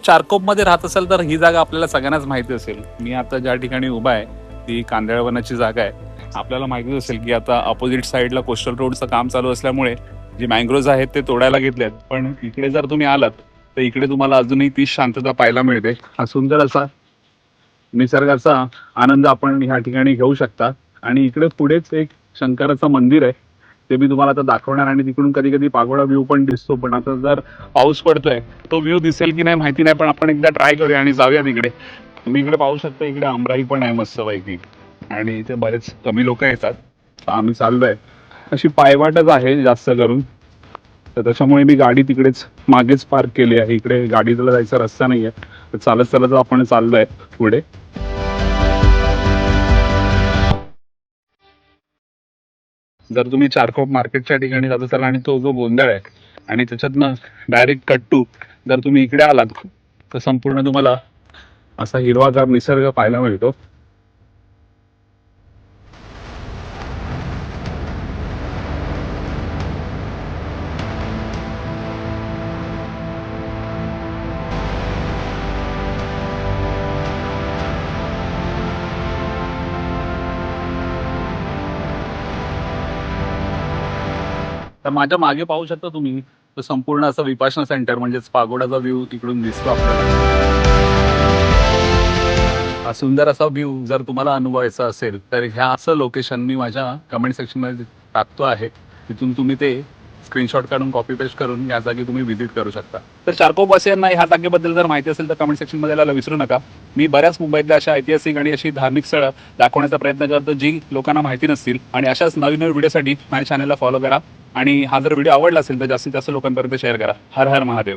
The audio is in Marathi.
चारकोप मध्ये राहत असेल तर ही जागा आपल्याला सगळ्यांनाच माहिती असेल. मी आता ज्या ठिकाणी उभा आहे ती कांदळवनाची जागा आहे. आपल्याला माहितीच असेल की आता अपोजिट साईडला कोस्टल रोडचं काम चालू असल्यामुळे जे मँग्रोव्ज आहेत ते तोडायला घेतलेत. पण इकडे जर तुम्ही आलात तर इकडे तुम्हाला अजूनही ती शांतता पाहायला मिळते. हा सुंदर असा निसर्गाचा आनंद आपण ह्या ठिकाणी घेऊ शकता. आणि इकडे पुढेच एक शंकराचं मंदिर आहे, ते मी तुम्हाला आता दाखवणार. आणि तिकडून कधी कधी पागोडा व्ह्यू पण दिसतो. पण आता जर पाऊस पडतोय तो व्ह्यू दिसेल की नाही माहिती नाही, पण आपण एकदा ट्राय करूया आणि जाऊया तिकडे. तुम्ही इकडे पाहू शकता, इकडे आमराई पण आहे मस्त पैकी आणि इथे बरेच कमी लोक येतात. आम्ही चाललोय, अशी पायवाटच आहे जास्त करून, तर त्याच्यामुळे मी गाडी तिकडेच मागेच पार्क केली आहे. इकडे गाडीला जायचा रस्ता नाहीये, तर चालत चालत आपण चाललोय पुढे. जर तुम्ही चारकोप मार्केटच्या ठिकाणी जात असाल आणि तो जो गोंधळ आहे आणि त्याच्यातनं डायरेक्ट कट्टू जर तुम्ही इकडे आलात तर संपूर्ण तुम्हाला असा हिरवागार निसर्ग पाहायला मिळतो. तर माझ्या मागे पाहू शकता तुम्ही, तर संपूर्ण असं विपाशना सेंटर म्हणजेच पागोडाचा व्ह्यू तिकडून दिसतो आपल्याला. हा सुंदर असा व्ह्यू जर तुम्हाला अनुभवायचा असेल तर ह्या असं लोकेशन मी माझ्या कमेंट सेक्शनमध्ये टाकतो आहे. तिथून तुम्ही ते स्क्रीनशॉट काढून कॉपी पेस्ट करून या जागी तुम्ही व्हिजिट करू शकता. तर चारकोपवासियांना ह्या जागेबद्दल जर माहिती असेल तर कमेंट सेक्शनमध्ये यायला विसरू नका. मी बऱ्याच मुंबईतल्या अशा ऐतिहासिक आणि अशी धार्मिक स्थळं दाखवण्याचा प्रयत्न करतो जी लोकांना माहिती नसतील. आणि अशाच नवीन नवीन व्हिडिओसाठी माझ्या चॅनलला फॉलो करा. आणि हा जर व्हिडिओ आवडला असेल तर जास्तीत जास्त लोकांपर्यंत शेअर करा. हर हर महादेव.